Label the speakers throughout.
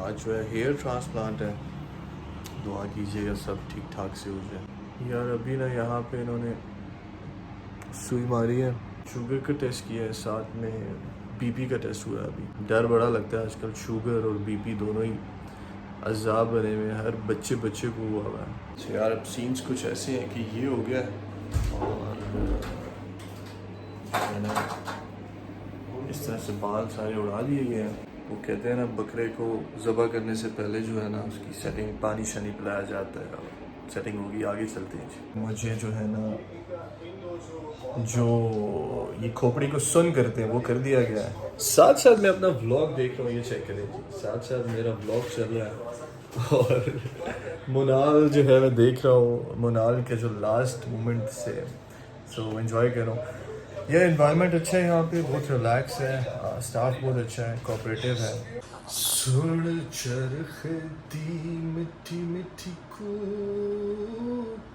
Speaker 1: आज जो है हेयर ट्रांसप्लांट है, दुआ कीजिएगा सब ठीक ठाक से हो जाए। यार अभी ना यहाँ पे इन्होंने सुई मारी है, शुगर का टेस्ट किया है, साथ में बीपी का टेस्ट हुआ है। अभी डर बड़ा लगता है आजकल, शुगर और बीपी दोनों ही अजाब बने हुए हैं, हर बच्चे को हुआ हुआ है। तो यार अब सीन्स कुछ ऐसे हैं कि ये हो गया और जो है ना इस तरह से बाल सारे उड़ा दिए गए हैं। वो कहते हैं ना बकरे को ज़बह करने से पहले जो है ना उसकी सेटिंग पानी शानी पिलाया जाता है और सेटिंग होगी, आगे चलते हैं जी। मुझे जो है ना जो ये खोपड़ी को सुन करते हैं वो कर दिया गया है। साथ साथ मैं अपना व्लॉग देख रहा हूँ, ये चेक करें जी, साथ साथ मेरा व्लॉग चल रहा है और मुनाल जो है मैं देख रहा हूँ, मुनाल के जो लास्ट मोमेंट से सो एंजॉय कर रहा हूँ। यह एनवायरनमेंट अच्छा है यहाँ पे, बहुत रिलैक्स है, स्टाफ बहुत अच्छा है, कोऑपरेटिव है। सुन चरखे दी मिठी मिठी को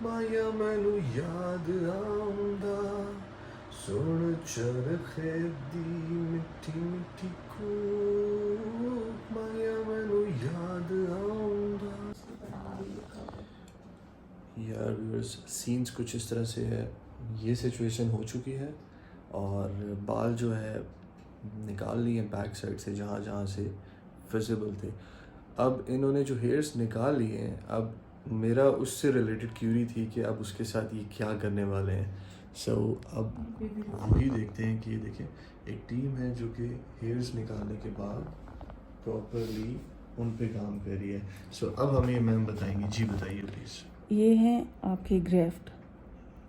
Speaker 1: माया मैनू याद आउंदा, सुन चरखे दी मिठी मिठी को माया मैनू याद आउंदा। यार व्यूअर्स सीन्स कुछ इस तरह से है, ये सिचुएशन हो चुकी है और बाल जो है निकाल लिए बैक साइड से जहाँ जहाँ से विजिबल थे। अब इन्होंने जो हेयर्स निकाल लिए हैं, अब मेरा उससे रिलेटेड क्यूरी थी कि अब उसके साथ ये क्या करने वाले हैं। सो अब वही देखते हैं कि ये देखें एक टीम है जो कि हेयर्स निकालने के बाद प्रॉपरली उन पे काम कर रही है। सो अब हमें मैम बताएंगे जी, बताइए प्लीज़।
Speaker 2: ये हैं आपके ग्रेफ्ट,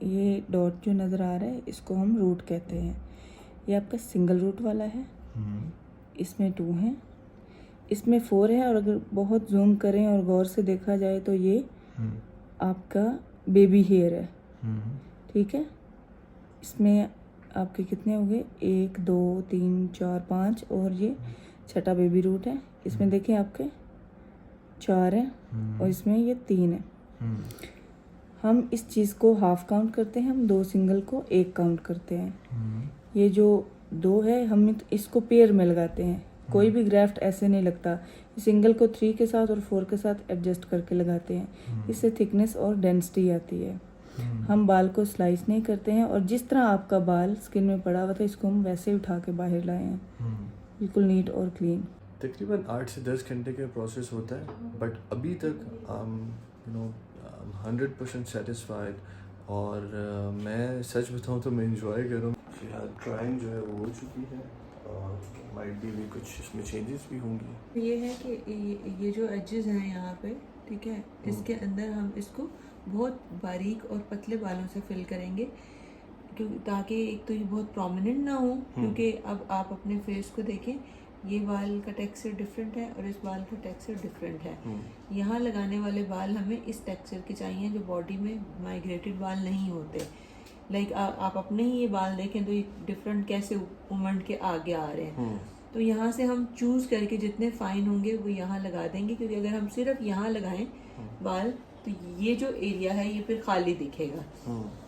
Speaker 2: ये डॉट जो नज़र आ रहा है इसको हम रूट कहते हैं। ये आपका सिंगल रूट वाला है, इसमें 2 हैं, इसमें 4 है और अगर बहुत जूम करें और गौर से देखा जाए तो ये आपका बेबी हेयर है, ठीक है। इसमें आपके कितने हो गए, 1 2 3 4 5 और ये छठा बेबी रूट है। इसमें देखिए आपके 4 हैं और इसमें ये 3 है। हम इस चीज़ को हाफ काउंट करते हैं, हम 2 सिंगल को 1 काउंट करते हैं। ये जो 2 है हम इसको पेयर में लगाते हैं, कोई भी ग्राफ्ट ऐसे नहीं लगता। सिंगल को 3 के साथ और 4 के साथ एडजस्ट करके लगाते हैं, इससे थिकनेस और डेंसिटी आती है। हम बाल को स्लाइस नहीं करते हैं और जिस तरह आपका बाल स्किन में पड़ा हुआ था इसको हम वैसे उठा के बाहर लाए हैं, बिल्कुल नीट और क्लीन।
Speaker 1: तकरीबन 8 से 10 घंटे का प्रोसेस होता है, बट अभी तक 100% सेटिस्फाइड और मैं सच बताऊँ तो मैं इंजॉय कर रहा हूँ। ड्राइंग जो है वो हो चुकी है और माइट भी कुछ इसमें चेंजेस भी होंगी।
Speaker 3: ये है कि ये जो एजेस हैं यहाँ पे, ठीक है, इसके अंदर हम इसको बहुत बारीक और पतले बालों से फिल करेंगे क्योंकि ताकि एक तो ये बहुत प्रोमिनेंट ना हो, क्योंकि अब आप अपने फेस को देखें, ये बाल का टेक्सचर डिफरेंट है और इस बाल का टेक्सचर डिफरेंट है। यहाँ लगाने वाले बाल हमें इस टेक्सचर के चाहिए जो बॉडी में माइग्रेटेड बाल नहीं होते। लाइक आप अपने ही ये बाल देखें तो ये डिफरेंट कैसे उमंड के आगे आ रहे हैं। तो यहाँ से हम चूज करके जितने फाइन होंगे वो यहाँ लगा देंगे, क्योंकि अगर हम सिर्फ यहाँ लगाएं बाल तो ये जो एरिया है ये फिर खाली दिखेगा,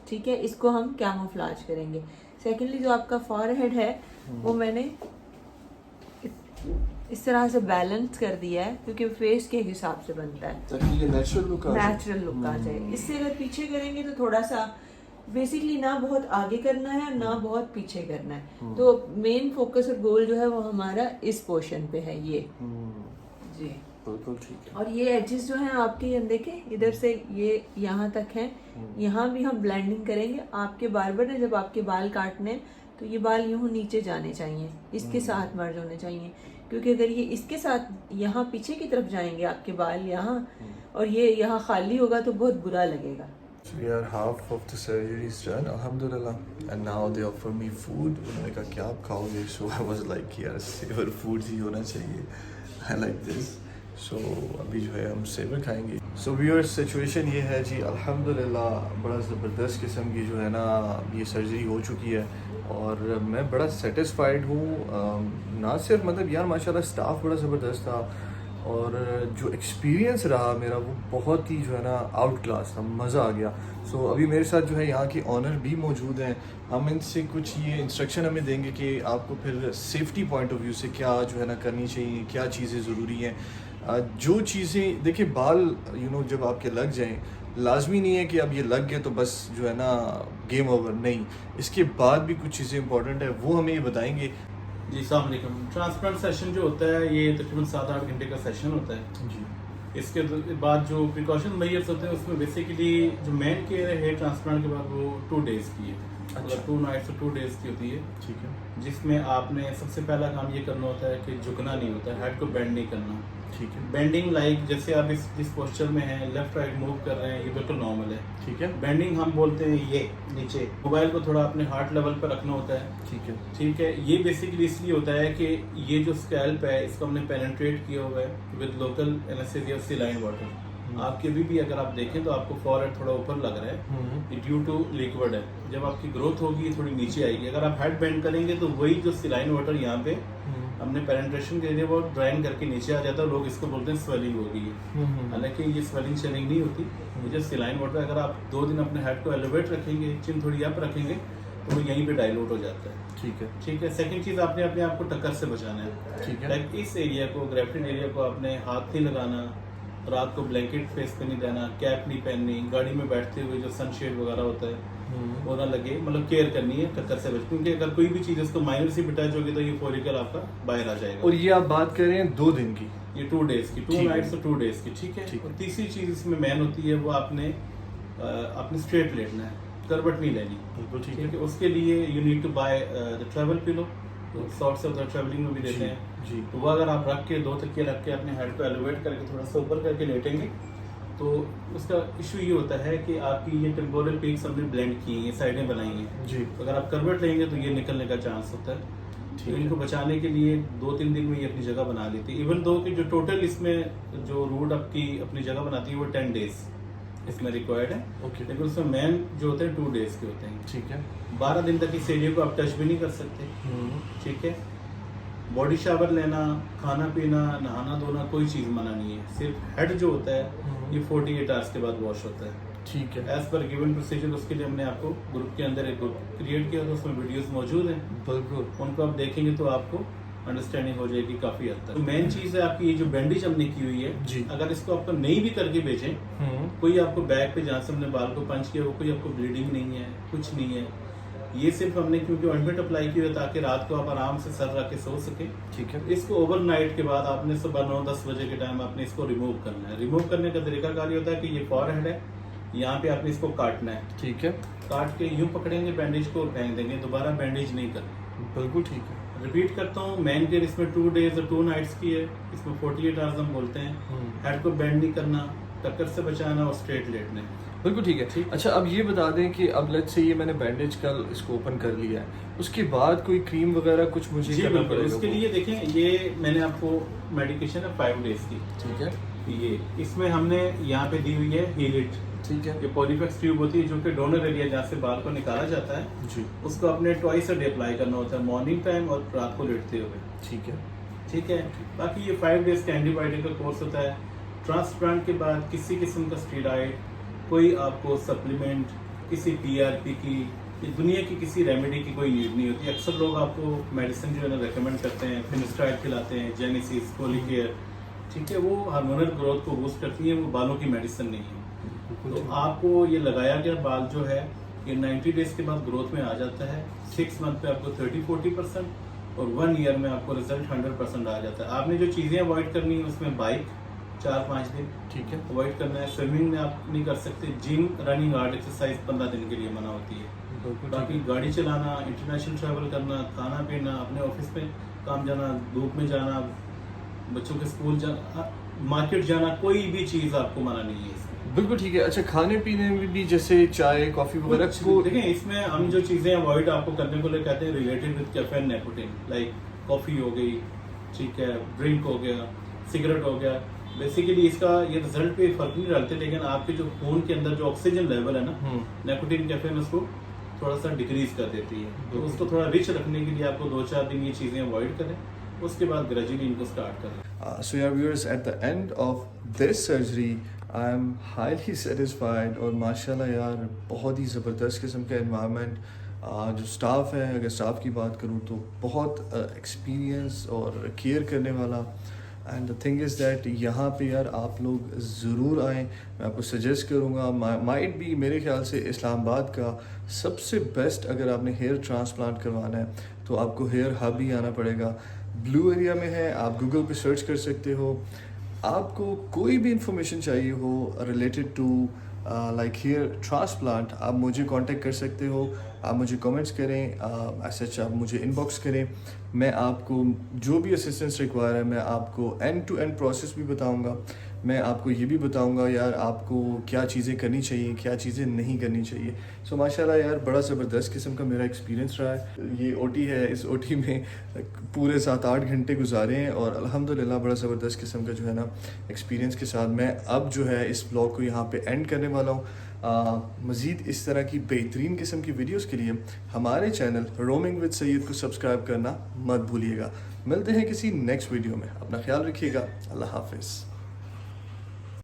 Speaker 3: ठीक है। इसको हम कैमोफ्लेज करेंगे। सेकेंडली जो आपका फॉरहेड है वो मैंने इस तरह से बैलेंस कर दिया है क्योंकि फेस के हिसाब से बनता है
Speaker 1: ताकि ये नेचुरल लुक
Speaker 3: आ जाए। इससे अगर पीछे करेंगे तो थोड़ा सा बेसिकली ना बहुत आगे करना है और ना बहुत पीछे करना है। तो मेन फोकस और गोल जो है वो हमारा इस पोर्शन पे है, ये जी
Speaker 1: बिल्कुल ठीक है।
Speaker 3: और ये एजेस जो हैं आपके ये देखें इधर से ये यहाँ तक हैं, यहाँ भी हम ब्लेंडिंग करेंगे। आपके बार्बर ने जब आपके बाल काटने तो ये बाल यूं नीचे जाने चाहिए, इसके साथ मर्ज होने चाहिए, क्योंकि अगर ये इसके साथ यहाँ पीछे की तरफ जाएंगे आपके बाल यहाँ और ये यहाँ खाली होगा तो बहुत बुरा लगेगा।
Speaker 1: So we are half of the surgery is done, alhamdulillah, and now they offer me food. उन्होंने कहा क्या आप खाओगे? So I was like यार सेवर फूड ही होना चाहिए, I like this. So अभी जो है हम सेवर खाएंगे। So व्यूअर्स सिचुएशन ये है जी, अल्हम्दुलिल्लाह बड़ा ज़बरदस्त किस्म की जो है ना ये सर्जरी हो चुकी है और मैं बड़ा सेटिस्फाइड हूँ। ना सिर्फ मतलब यार माशाल्लाह स्टाफ बड़ा ज़बरदस्त था और जो एक्सपीरियंस रहा मेरा वो बहुत ही जो है ना आउट क्लास था, मज़ा आ गया। सो अभी मेरे साथ जो है यहाँ के ऑनर भी मौजूद हैं, हम इनसे कुछ ये इंस्ट्रक्शन हमें देंगे कि आपको फिर सेफ्टी पॉइंट ऑफ व्यू से क्या जो है ना करनी चाहिए, क्या चीज़ें ज़रूरी हैं। जो चीज़ें देखिए बाल जब आपके लग जाएं, लाजमी नहीं है कि अब ये लग गए तो बस जो है ना गेम ओवर, नहीं, इसके बाद भी कुछ चीज़ें इंपॉर्टेंट है, वो हमें ये बताएंगे।
Speaker 4: जी अस्सलाम वालेकुम। ट्रांसप्लांट सेशन जो होता है ये तकरीबन 7-8 घंटे का सेशन होता है।
Speaker 1: जी
Speaker 4: इसके बाद जो प्रिकॉशन मेजर्स होते हैं उसमें बेसिकली जो मेन केयर है हेयर ट्रांसप्लांट के बाद वो 2 डेज़ की है, मतलब 2 नाइट्स और 2 डेज़ की होती है,
Speaker 1: ठीक है,
Speaker 4: जिसमें आपने सबसे पहला काम ये करना होता है कि झुकना नहीं होता है, हेड को बेंड नहीं करना।
Speaker 1: ठीक है,
Speaker 4: बेंडिंग लाइक जैसे आप जिस पोस्चर में हैं, लेफ्ट राइट मूव कर रहे हैं, ये बिल्कुल नॉर्मल है।
Speaker 1: ठीक है,
Speaker 4: बेंडिंग हम बोलते हैं ये नीचे, मोबाइल को थोड़ा अपने हार्ट लेवल पर रखना होता है।
Speaker 1: ठीक है,
Speaker 4: ठीक है, ये बेसिकली इसलिए होता है कि ये जो स्कैल्प है इसको हमने पेनिट्रेट किया हुआ है with local anaesthesia saline water. आपके भी अगर आप देखें तो आपको फॉरहेड थोड़ा ऊपर लग रहा है, ये ड्यू टू लिक्विड है। जब आपकी ग्रोथ होगी ये थोड़ी नीचे आएगी। अगर आप हेड बेंड करेंगे तो वही जो सिलाइन वाटर यहाँ पे हमने पेनिट्रेशन के लिए वो ड्राइन करके नीचे आ जाता है, लोग इसको बोलते हैं स्वेलिंग हो गई है। हालांकि ये स्वेलिंग शेलिंग नहीं होती, ये जो सिलाइन वाटर अगर आप 2 दिन अपने हेड को एलिवेट रखेंगे, चिन थोड़ी अप रखेंगे तो वो यहीं पे डाइल्यूट हो जाता है।
Speaker 1: ठीक है,
Speaker 4: ठीक है। सेकंड चीज आपने अपने आप को टक्कर से बचाना है।
Speaker 1: ठीक है,
Speaker 4: लाइक इस एरिया को, ग्रेफ्टिन एरिया को आपने हाथ नहीं लगाना, रात को ब्लैंकेट फेस पे नहीं देना, कैप नहीं पहननी, गाड़ी में बैठते हुए जो सनशेड वगैरह होता है वो ना लगे, मतलब केयर करनी है टक्कर से बच, क्योंकि अगर कोई भी चीज इसको माइनर सी अटैच होगी तो ये फॉलिकल आपका बाहर आ जाएगा।
Speaker 1: और ये आप बात कर रहे हैं 2 दिन की,
Speaker 4: ये 2 डेज की, 2
Speaker 1: ठीक है।
Speaker 4: नाइट्स और 2 डेज की। ठीक है।
Speaker 1: ठीक है।
Speaker 4: और तीसरी चीज इसमें मैन होती है वो आपने स्ट्रेट लेटना है, करवट नहीं लेनी।
Speaker 1: बिल्कुल ठीक
Speaker 4: ठीक
Speaker 1: है,
Speaker 4: है। उसके लिए you need to buy the travel pillow, sorts of the travelling में भी देते हैं।
Speaker 1: जी,
Speaker 4: तो वो अगर आप रख के 2 तकिए रख के अपने हेड को एलिवेट करके थोड़ा सा ऊपर करके लेटेंगे तो उसका इशू ये होता है कि आपकी ये टेम्पोरल पीक्स हमने ब्लेंड की हैं, साइडें बनाई हैं।
Speaker 1: जी,
Speaker 4: तो अगर आप करवट लेंगे तो ये निकलने का चांस होता है।
Speaker 1: ठीक
Speaker 4: तो
Speaker 1: है।
Speaker 4: इनको बचाने के लिए 2-3 दिन में ये अपनी जगह बना लेती है। इवन दो कि जो टोटल इसमें जो रूट आपकी अपनी जगह बनाती है वो 10 डेज इसमें रिक्वायर्ड है।
Speaker 1: ओके,
Speaker 4: लेकिन उसमें मैन जो होते हैं 2 डेज के होते हैं।
Speaker 1: ठीक है,
Speaker 4: 12 दिन तक इस एरिया को आप टच भी नहीं कर सकते। ठीक है। बॉडी शावर लेना, खाना पीना, नहाना धोना कोई चीज मना नहीं है। सिर्फ हेड जो होता है ये 48 आवर्स के बाद वॉश होता है।
Speaker 1: ठीक है,
Speaker 4: एज पर गिवन प्रोसीजर। उसके लिए हमने आपको ग्रुप के अंदर एक ग्रुप क्रिएट किया था, उसमें वीडियोस मौजूद हैं,
Speaker 1: बिल्कुल,
Speaker 4: उनको आप देखेंगे तो आपको अंडरस्टैंडिंग हो जाएगी काफी हद तक। तो मेन चीज है आपकी ये जो बैंडेज हमने की हुई है,
Speaker 1: जी।
Speaker 4: अगर इसको आपको नहीं भी करके भेजें, कोई आपको बैक पे जहाँ से हमने बाल को पंच किया वो कोई आपको ब्लीडिंग नहीं है, कुछ नहीं है। ये सिर्फ हमने क्योंकि ऑइंटमेंट अप्लाई की हुई है ताकि रात को आप आराम से सर रख के सो सके।
Speaker 1: ठीक है,
Speaker 4: इसको ओवरनाइट के बाद आपने सुबह 9-10 बजे के टाइम आपने इसको रिमूव करना है। रिमूव करने का तरीकाकार ये होता है कि ये फॉरहेड है, यहाँ पे आपने इसको काटना है।
Speaker 1: ठीक है,
Speaker 4: काट के यूं पकड़ेंगे बैंडेज को और फेंक देंगे, दोबारा बैंडेज नहीं करनी।
Speaker 1: बिल्कुल ठीक है,
Speaker 4: रिपीट करता हूँ, मैन केयर इसमें 2 डेज और 2 नाइट्स की है, इसमें 48 आवर्स हम बोलते हैं। हेड को बेंड नहीं करना, टक्कर से बचाना और स्ट्रेट लेटना है।
Speaker 1: बिल्कुल ठीक है।
Speaker 4: ठीक।
Speaker 1: अच्छा, अब ये बता दें कि अब लेट्स से ये मैंने बैंडेज कल इसको ओपन कर लिया है, उसके बाद कोई क्रीम वगैरह कुछ मुझे
Speaker 4: जी
Speaker 1: करना
Speaker 4: बिल्कुल।
Speaker 1: पड़ेगा?
Speaker 4: उसके लिए देखें, ये मैंने आपको मेडिकेशन है 5 डेज की।
Speaker 1: ठीक है,
Speaker 4: ये इसमें हमने यहाँ पे दी हुई है हीलिट।
Speaker 1: ठीक है,
Speaker 4: ये पॉलीफेक्स ट्यूब होती है जो कि डोनर एरिया जहाँ से बाल को निकाला जाता है,
Speaker 1: जी,
Speaker 4: उसको अपने ट्वाइस अ डे अप्लाई करना होता है, मॉर्निंग टाइम और रात को लेटते हुए।
Speaker 1: ठीक है,
Speaker 4: ठीक है। बाकी ये 5 डेज का एंटीबायोटिक का कोर्स होता है। ट्रांसप्लांट के बाद किसी किस्म का स्टेरॉइड, कोई आपको सप्लीमेंट, किसी पीआरपी की, ये दुनिया की किसी रेमेडी की कोई नीड नहीं होती। अक्सर लोग आपको मेडिसिन जो है ना रेकमेंड करते हैं, फिनिस्ट्राइड खिलाते हैं, जेनेसिस, पोलिकेयर। ठीक है, वो हार्मोनल ग्रोथ को बूस्ट करती है, वो बालों की मेडिसिन नहीं है।
Speaker 1: बिल्कुल
Speaker 4: तो
Speaker 1: ठीक।
Speaker 4: आपको ये लगाया गया बाल जो है ये 90 डेज के बाद ग्रोथ में आ जाता है। 6 मंथ पे आपको 30-40% और 1 ईयर में आपको रिजल्ट 100% आ जाता है। आपने जो चीज़ें अवॉइड करनी है उसमें बाइक 4-5 दिन
Speaker 1: ठीक है,
Speaker 4: अवॉइड करना है, स्विमिंग में आप नहीं कर सकते, जिम, रनिंग, हार्ड एक्सरसाइज 15 दिन के लिए मना होती है।
Speaker 1: बिल्कुल
Speaker 4: बाकी
Speaker 1: ठीक
Speaker 4: गाड़ी चलाना, इंटरनेशनल ट्रैवल करना, खाना पीना, अपने ऑफिस में काम जाना, धूप में जाना, बच्चों के स्कूल जाना, मार्केट जाना, कोई भी चीज़ आपको मना नहीं है इसमें।
Speaker 1: है, बिल्कुल ठीक है। अच्छा, खाने पीने में भी जैसे चाय कॉफी वगैरह को
Speaker 4: देखें, इसमें हम जो चीजें अवॉइड आपको करने को लिए कहते हैं related with caffeine, nicotine, like coffee हो गई, ठीक है, ड्रिंक हो गया, सिगरेट हो गया। बेसिकली इसका ये रिजल्ट पे फर्क नहीं डालते, लेकिन आपके जो खून के अंदर जो ऑक्सीजन लेवल है ना, निकोटीन, कैफीन उसको थोड़ा सा डिक्रीज कर देती है। तो उसको थोड़ा रिच रखने के लिए आपको 2-4 दिन ये चीजें अवॉइड करें, उसके बाद ग्रेजुअली इनको स्टार्ट करें।
Speaker 1: So yeah viewers, at the end of this surgery I am highly satisfied और माशाल्लाह यार बहुत ही ज़बरदस्त किस्म का environment, जो स्टाफ है, अगर स्टाफ की बात करूँ तो बहुत एक्सपीरियंस और केयर करने वाला, and the thing is that यहाँ पे यार आप लोग ज़रूर आएँ, मैं आपको सजेस्ट करूँगा। माइट भी मेरे ख्याल से इस्लामाबाद का सबसे बेस्ट, अगर आपने हेयर ट्रांसप्लांट करवाना है तो आपको हेयर हब ही आना पड़ेगा। ब्लू एरिया में है, आप गूगल पे सर्च कर सकते हो। आपको कोई भी इंफॉर्मेशन चाहिए हो related to like hair transplant, आप मुझे कांटेक्ट कर सकते हो। आप मुझे कमेंट्स करें, सच आप मुझे इनबॉक्स करें। मैं आपको जो भी असिस्टेंस रिक्वायर है मैं आपको एंड टू एंड प्रोसेस भी बताऊंगा। मैं आपको ये भी बताऊंगा यार आपको क्या चीज़ें करनी चाहिए, क्या चीज़ें नहीं करनी चाहिए। सो माशाल्लाह यार बड़ा ज़बरदस्त किस्म का मेरा एक्सपीरियंस रहा है। ये ओटी है, इस ओटी में पूरे 7-8 घंटे गुजारे हैं और अल्हम्दुलिल्लाह बड़ा ज़बरदस्त किस्म का जो है ना एक्सपीरियंस के साथ मैं अब जो है इस ब्लॉग को यहाँ पे एंड करने वाला हूँ। मज़ीद इस तरह की बेहतरीन किस्म की वीडियोस के लिए हमारे चैनल रोमिंग विद सैयद को सब्सक्राइब करना मत भूलिएगा। मिलते हैं किसी नेक्स्ट वीडियो में, अपना ख्याल रखिएगा। अल्लाह हाफिज़।